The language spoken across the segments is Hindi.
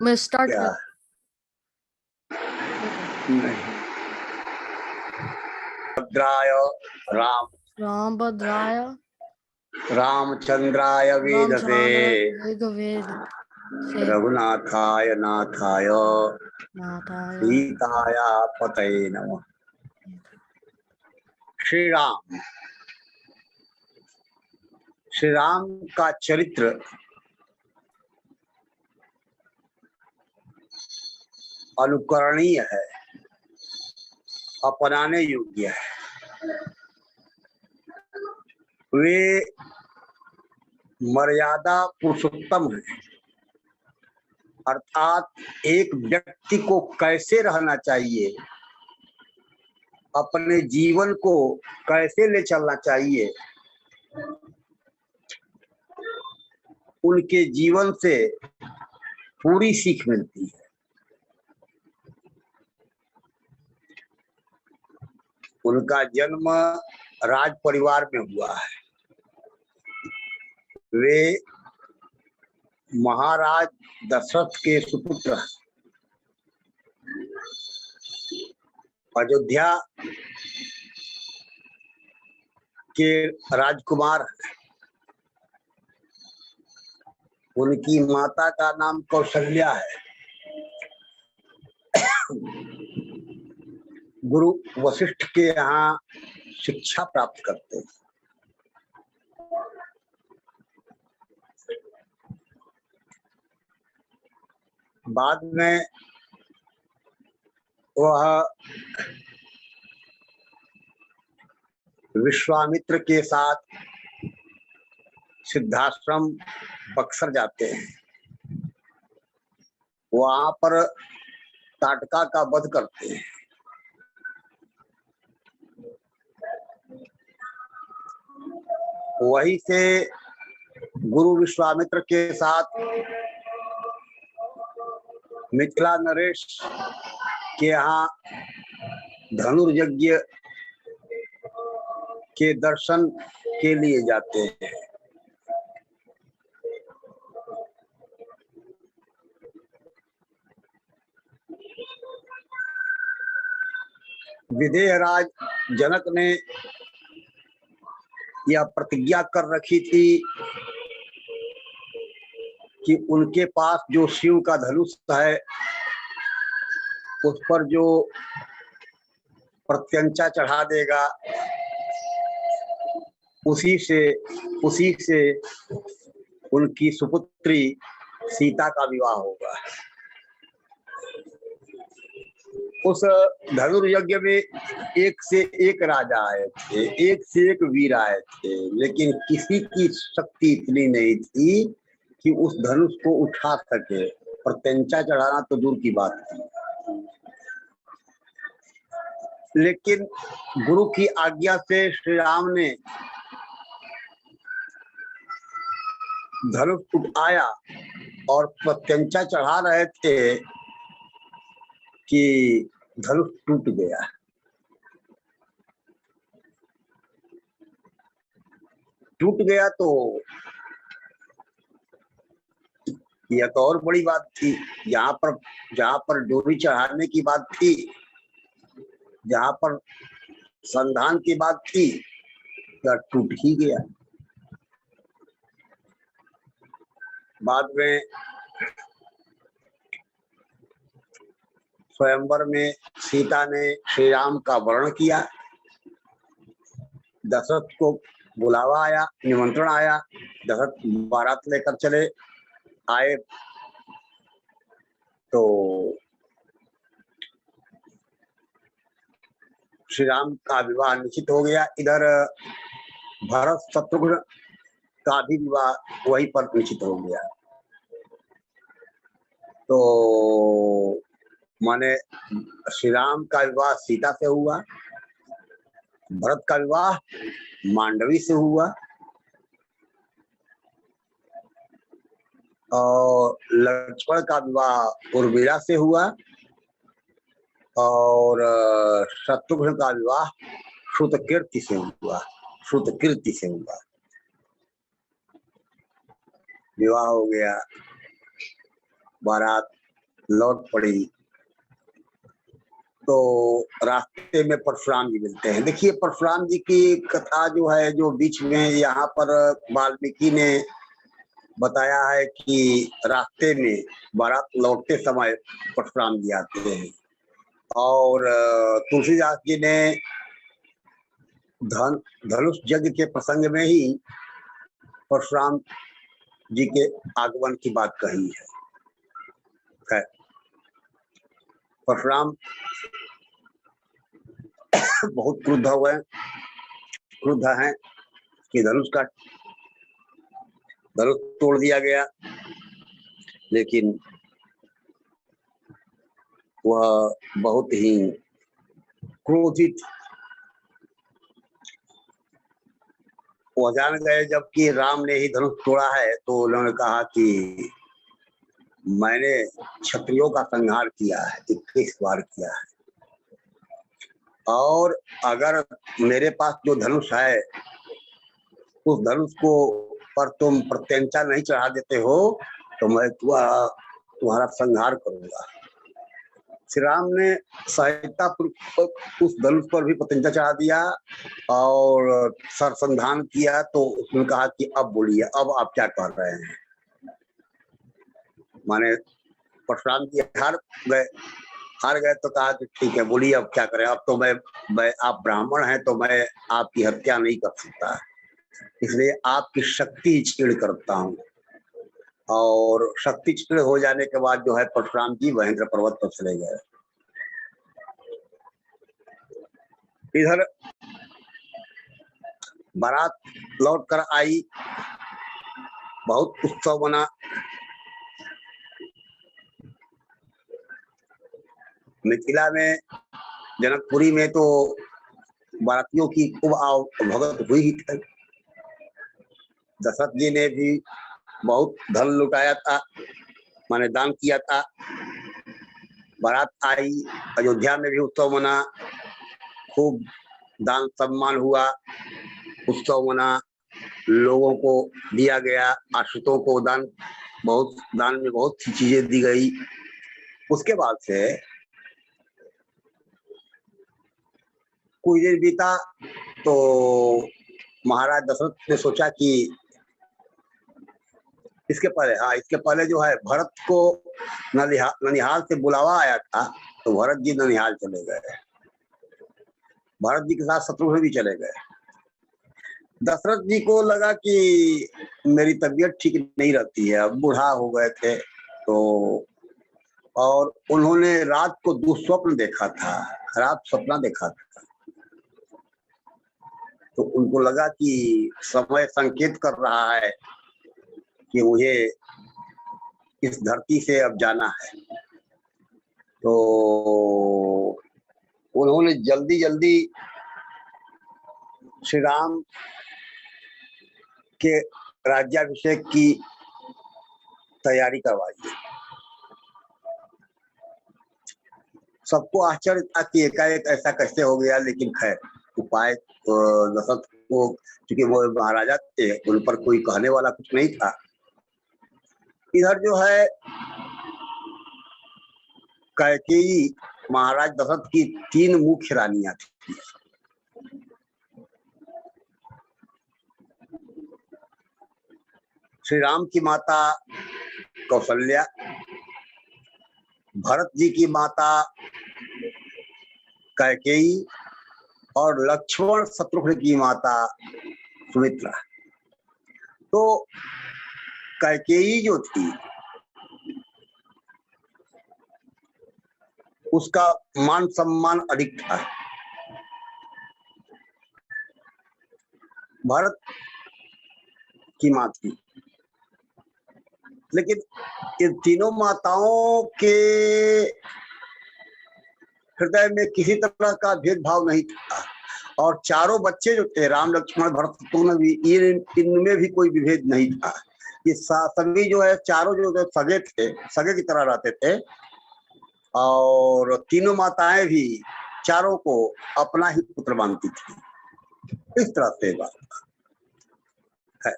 मैं स्टार्ट क्या? कर नहीं। भद्राय राम रामभद्राय रामचंद्राय वेधसे वेद से रघुनाथाय नाथाय नाथाय सीताया पतये नमः। श्री राम, श्री राम का चरित्र अनुकरणीय है, अपनाने योग्य है। वे मर्यादा पुरुषोत्तम है, अर्थात एक व्यक्ति को कैसे रहना चाहिए, अपने जीवन को कैसे ले चलना चाहिए, उनके जीवन से पूरी सीख मिलती है। उनका जन्म राज परिवार में हुआ है। वे महाराज दशरथ के सुपुत्र अयोध्या के राजकुमार हैं। उनकी माता का नाम कौशल्या है। गुरु वशिष्ठ के यहाँ शिक्षा प्राप्त करते हैं। बाद में वह विश्वामित्र के साथ सिद्धाश्रम बक्सर जाते हैं। वहां पर ताटका का वध करते हैं। वहीं से गुरु विश्वामित्र के साथ मिथिला नरेश के यहाँ धनुर्यज्ञ के दर्शन के लिए जाते हैं। विदेहराज जनक ने यह प्रतिज्ञा कर रखी थी कि उनके पास जो शिव का धनुष है उस पर जो प्रत्यंचा चढ़ा देगा उसी से उनकी सुपुत्री सीता का विवाह होगा। उस धनुर्यज्ञ में एक से एक राजा आए थे, एक से एक वीर आए थे, लेकिन किसी की शक्ति इतनी नहीं थी कि उस धनुष को उठा सके। प्रत्यंचा चढ़ाना तो दूर की बात थी। लेकिन गुरु की आज्ञा से श्री राम ने धनुष उठाया और प्रत्यंचा चढ़ा रहे थे कि धनुष टूट गया। टूट गया तो यह तो और बड़ी बात थी। जहां पर डोरी चढ़ाने की बात थी, जहां पर संधान की बात थी, यह टूट ही गया। बाद में स्वयंवर में सीता ने श्री राम का वर्ण किया। दशरथ को बुलावा आया, निमंत्रण आया। दशरथ बारात लेकर चले आए तो श्री राम का विवाह निश्चित हो गया। इधर भरत शत्रुघ्न का भी विवाह वहीं पर निश्चित हो गया। तो माने श्री राम का विवाह सीता से हुआ, भरत का विवाह मांडवी से हुआ और लक्ष्मण का विवाह उर्मिला से हुआ और शत्रुघ्न का विवाह श्रुतकीर्ति से हुआ। विवाह हो गया, बारात लौट पड़ी तो रास्ते में परशुराम जी मिलते हैं। देखिए परशुराम जी की कथा जो है, जो बीच में यहाँ पर वाल्मीकि ने बताया है कि रास्ते में बारात लौटते समय परशुराम जी आते हैं, और तुलसीदास जी ने धनुष यज्ञ के प्रसंग में ही परशुराम जी के आगमन की बात कही है। परशुराम बहुत क्रुद्ध हैं कि धनुष तोड़ दिया गया, लेकिन वह बहुत ही क्रोधित, वो जान गए जबकि राम ने ही धनुष तोड़ा है, तो उन्होंने कहा कि मैंने क्षत्रियों का संहार किया है, 21 बार किया है, और अगर मेरे पास जो धनुष है उस धनुष को पर तुम प्रत्यंचा नहीं चढ़ा देते हो तो मैं तुम्हारा संहार करूंगा। श्री राम ने सहजतापूर्वक उस धनुष पर भी प्रत्यंचा चढ़ा दिया और सरसंधान किया, तो उसने कहा कि अब बोलिए, अब आप क्या कर रहे हैं। माने परशुराम जी हार गए तो कहा कि ठीक है, बोलिए अब क्या करें, अब तो मैं आप ब्राह्मण हैं तो मैं आपकी हत्या नहीं कर सकता, इसलिए आपकी शक्ति क्षीण करता हूँ। और शक्ति क्षीण हो जाने के बाद जो है परशुराम जी महेंद्र पर्वत पर चले गए। इधर बारात लौट कर आई, बहुत उत्सव बना। मिथिला में जनकपुरी में तो बारातियों की खूब आव भगत हुई ही थी। दशरथ जी ने भी बहुत धन लुटाया था, माने दान किया था। बारात आई, अयोध्या में भी उत्सव मना, खूब दान सम्मान हुआ, उत्सव मना, लोगों को दिया गया, आश्रितों को दान में बहुत सी चीजें दी गई। उसके बाद से कुछ दिन बीता तो महाराज दशरथ ने सोचा कि इसके पहले जो है भरत को ननिहाल से बुलावा आया था, तो भरत जी ननिहाल चले गए, भरत जी के साथ शत्रुघ्न भी चले गए। दशरथ जी को लगा कि मेरी तबीयत ठीक नहीं रहती है, अब बूढ़ा हो गए थे, तो और उन्होंने रात को दुस्वप्न देखा था, खराब सपना देखा था, तो उनको लगा कि समय संकेत कर रहा है कि मुझे इस धरती से अब जाना है। तो उन्होंने जल्दी जल्दी श्री राम के राज्याभिषेक की तैयारी करवाई। सबको आश्चर्य था कि एकाएक ऐसा कैसे हो गया, लेकिन खैर उपाय दशरथ को, क्योंकि वो महाराजा थे, उन पर कोई कहने वाला कुछ नहीं था। इधर जो है कैकेयी महाराज दशरथ की 3 मुख्य रानियां थी। श्री राम की माता कौशल्या, भरत जी की माता कैकेयी और लक्ष्मण शत्रुघ्न की माता सुमित्रा। तो कैकेयी जो थी उसका मान सम्मान अधिक था। भरत की मां थी, लेकिन इन तीनों माताओं के हृदय में किसी तरह का भेदभाव नहीं था, और चारों बच्चे जो थे, राम लक्ष्मण भरत शत्रुघ्न भी, इनमें भी कोई विभेद नहीं था। ये सभी जो है चारों जो सगे थे, सगे की तरह रहते थे, और तीनों माताएं भी चारों को अपना ही पुत्र मानती थी। इस तरह से बात है।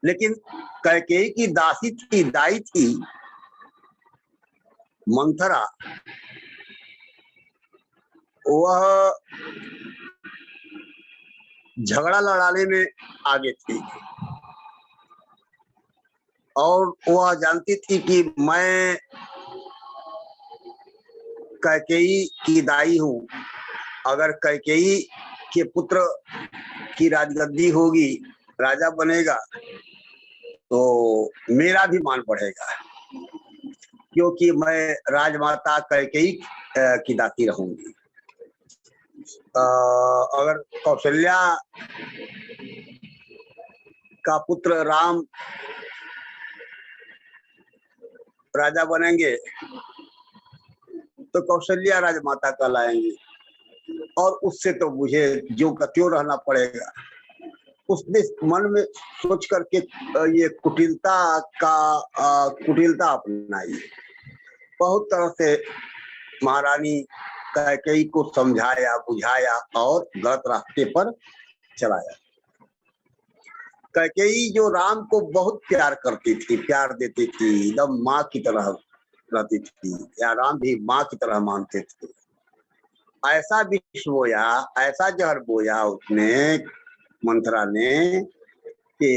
लेकिन कैकेयी की दाई थी, मंथरा वह झगड़ा लड़ाने में आगे थी और वह जानती थी कि मैं कैकेयी की दाई हूं, अगर कैकेयी के पुत्र की राजगद्दी होगी, राजा बनेगा तो मेरा भी मान बढ़ेगा, क्योंकि मैं राजमाता कैकेयी की दासी रहूंगी। अगर कौशल्या का पुत्र राम राजा बनेंगे तो कौशल्या राजमाता कहलाएंगी और उससे तो मुझे जो का त्यों रहना पड़ेगा। उसने मन में सोच करके ये कुटिलता अपनाई। बहुत तरह से महारानी कैकेयी को समझाया बुझाया और गलत रास्ते पर चलाया। कैकेयी जो राम को बहुत प्यार करती थी, प्यार देती थी, एकदम माँ की तरह रहती थी, या राम भी माँ की तरह मानते थे। ऐसा विष बोया, ऐसा जहर बोया उसने, मंथरा ने, कि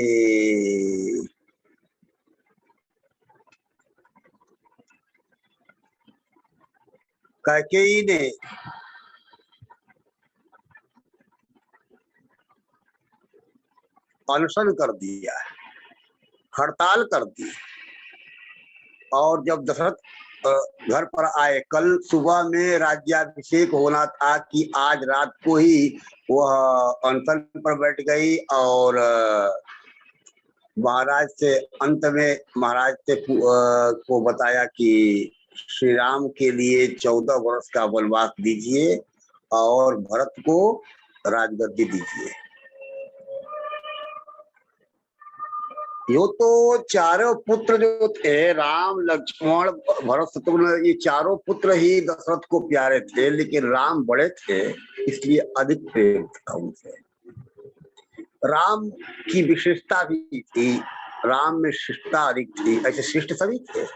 कैकेयी ने अनशन कर दिया, हड़ताल कर दी। और जब दशरथ घर पर आए, कल सुबह में राज्याभिषेक होना था कि आज रात को ही वह अनशन पर बैठ गई और महाराज से अंत में महाराज से को बताया कि श्री राम के लिए 14 वर्ष का वनवास दीजिए और भरत को राजगद्दी दीजिए। यो तो चारों पुत्र जो थे, राम लक्ष्मण भरत शत्रुघ्न, ये चारों पुत्र ही दशरथ को प्यारे थे, लेकिन राम बड़े थे इसलिए अधिक प्रेम था उनसे। राम की विशेषता भी थी, राम में शिष्टता अधिक थी। ऐसे शिष्ट सभी थे,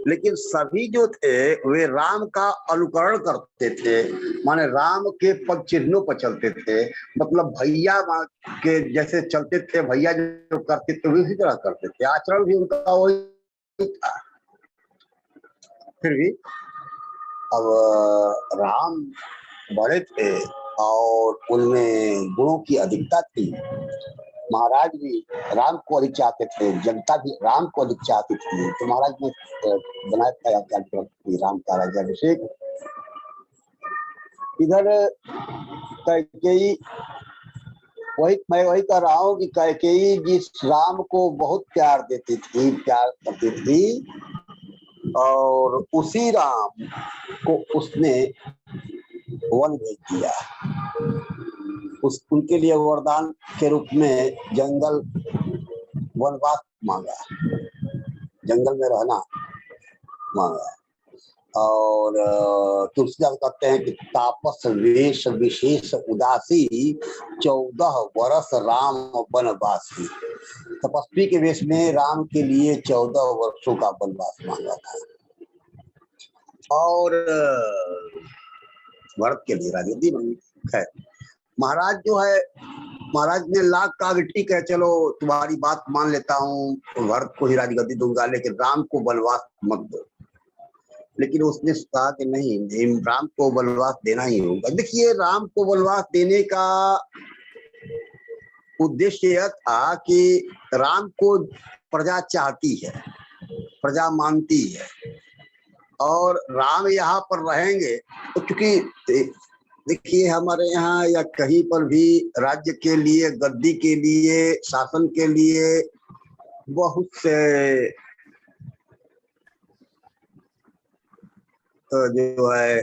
लेकिन सभी जो थे वे राम का अनुकरण करते थे, माने राम के पद चिन्हों पर चलते थे। मतलब भैया के जैसे चलते थे, भैया जो करते थे उसी तरह करते थे, आचरण भी उनका वही था। फिर भी अब राम बड़े थे और उनमें गुणों की अधिकता थी। महाराज भी राम को अधिक चाहते थे, जनता भी राम को अधिक चाहती थी, तो महाराज ने बनाया था राम का राज्याभिषेक। इधर कैकेयी, मैं वही कह रहा हूँ कि कैकेयी जिस राम को बहुत प्यार देती थी, प्यार करती थी, और उसी राम को उसने वन भेज दिया। उनके लिए वरदान के रूप में जंगल वनवास मांगा, जंगल में रहना मांगा। और तुलसीदास कहते हैं कि तापस वेश विशेष उदासी 14 वर्ष राम वनवासी। तपस्वी के वेश में राम के लिए 14 वर्षों का वनवास मांगा था और भरत के लिए राजगद्दी मांगी। खैर, महाराज जो है, महाराज ने लाख का ठीक है, चलो तुम्हारी बात मान लेता हूँ, भरत को ही राजगद्दी दूंगा, लेकिन राम को वनवास मत दो। लेकिन उसने कहा कि नहीं, राम को वनवास देना ही होगा। देखिए, राम को वनवास देने का उद्देश्य यह था कि राम को प्रजा चाहती है, प्रजा मानती है, और राम यहाँ पर रहेंगे तो क्योंकि देखिए हमारे यहाँ या कहीं पर भी राज्य के लिए, गद्दी के लिए, शासन के लिए बहुत से जो है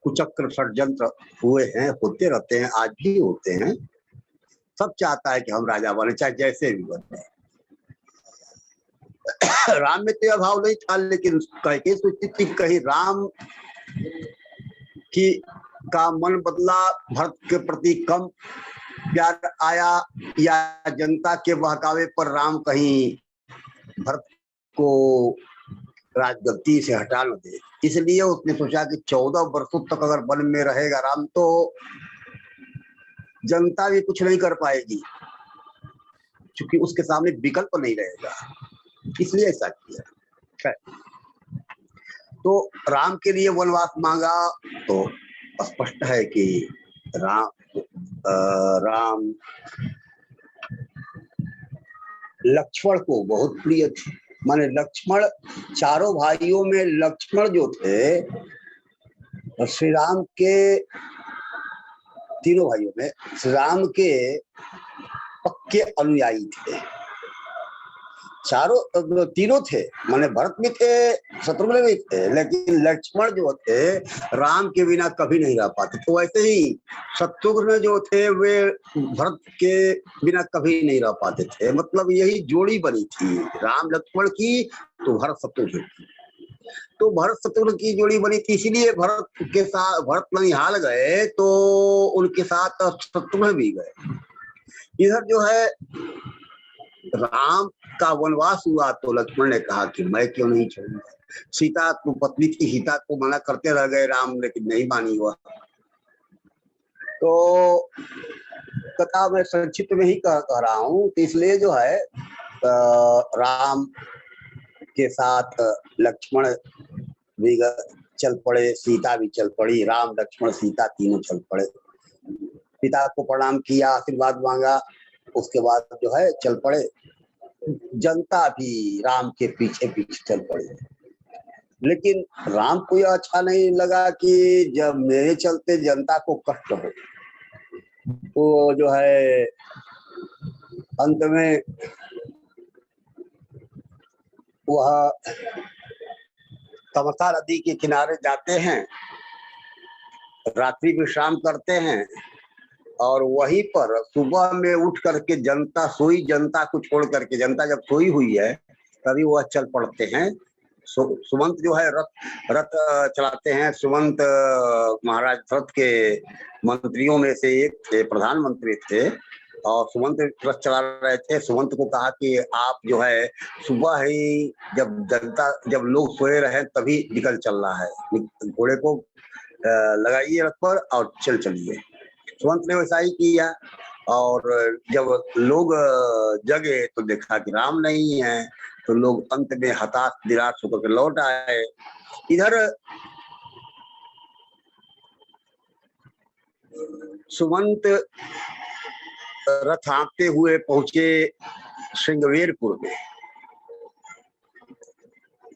कुचक्र षड्यंत्र हुए हैं, होते रहते हैं, आज भी होते हैं। सब चाहता है कि हम राजा बने, चाहे जैसे भी बने। राम में तो यह भाव नहीं था, लेकिन कैकेयी सोचती थी कहीं राम की का मन बदला, भरत के प्रति कम प्यार आया, या जनता के बहकावे पर राम कहीं भरत को राजगद्दी से हटा न दे। इसलिए उसने सोचा कि 14 वर्षों तक अगर वन में रहेगा राम तो जनता भी कुछ नहीं कर पाएगी, क्योंकि उसके सामने विकल्प नहीं रहेगा, इसलिए ऐसा किया। तो राम के लिए वनवास मांगा तो स्पष्ट है कि राम लक्ष्मण को बहुत प्रिय थे। माने लक्ष्मण, चारों भाइयों में लक्ष्मण जो थे श्री राम के, तीनों भाइयों में श्री राम के पक्के अनुयायी थे। चारों तीनों थे, माने भरत भी थे, शत्रुघ्न भी थे, लेकिन लक्ष्मण जो थे राम के बिना कभी नहीं रह पाते। तो वैसे ही शत्रुघ्न जो थे वे भरत के बिना कभी नहीं रह पाते थे। मतलब यही जोड़ी बनी थी राम लक्ष्मण की, तो भरत शत्रुघ्न की, तो भरत शत्रुघ्न की जोड़ी बनी थी। इसीलिए भरत के साथ भरत ननिहाल गए तो उनके साथ शत्रुघ्न भी गए। इधर जो है राम का वनवास हुआ तो लक्ष्मण ने कहा कि मैं क्यों नहीं छोड़ूंगा। सीता को, पत्नी की सीता को मना करते रह गए राम, लेकिन नहीं मानी हुआ। तो कथा मैं संक्षिप्त में ही कह रहा हूं, तो इसलिए जो है राम के साथ लक्ष्मण भी चल पड़े, सीता भी चल पड़ी, राम लक्ष्मण सीता तीनों चल पड़े। पिता को प्रणाम किया, आशीर्वाद मांगा, उसके बाद जो है चल पड़े। जनता भी राम के पीछे पीछे चल पड़ी। लेकिन राम को यह अच्छा नहीं लगा कि जब मेरे चलते जनता को कष्ट हो, तो जो है अंत में वह तमसा नदी के किनारे जाते हैं, रात्रि विश्राम करते हैं, और वहीं पर सुबह में उठ करके जनता सोई, जनता को छोड़ करके, जनता जब सोई हुई है तभी वह चल पड़ते हैं। सुमंत जो है रथ चलाते हैं। सुमंत महाराज दशरथ के मंत्रियों में से एक थे, प्रधानमंत्री थे, और सुमंत रथ चला रहे थे। सुमंत को कहा कि आप जो है सुबह ही जब लोग सोए रहे तभी निकल चलना है, घोड़े को लगाइए रथ पर और चलिए। सुमंत ने वैसा ही किया, और जब लोग जगे तो देखा कि राम नहीं है, तो लोग अंत में हताश निराश होकर के लौट आए। इधर सुमंत रथ हाँकते हुए पहुंचे श्रृंगवेरपुर में।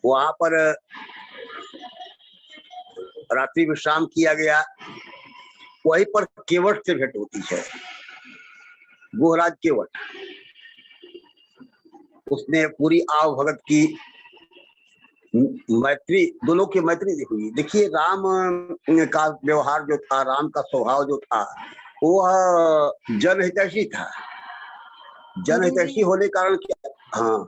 वहां पर रात्रि विश्राम किया गया। वहीं पर केवट से भेंट होती है, गोहराज केवट। उसने पूरी आव भगत की, मैत्री, दोनों की मैत्री हुई। देखिए राम का व्यवहार जो था, राम का स्वभाव जो था, वह जनहितैषी था। जनहितैषी होने कारण क्या, हाँ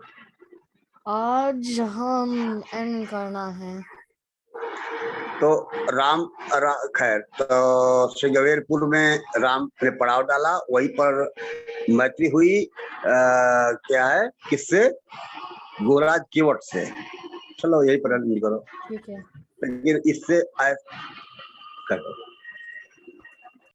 आज हम एंड करना है। तो खैर, तो श्रृंगवेरपुर में राम ने पड़ाव डाला, वहीं पर मैत्री हुई। क्या है, किससे? गोराज केवट से। चलो यही पर करो, ठीक है। लेकिन इससे करो।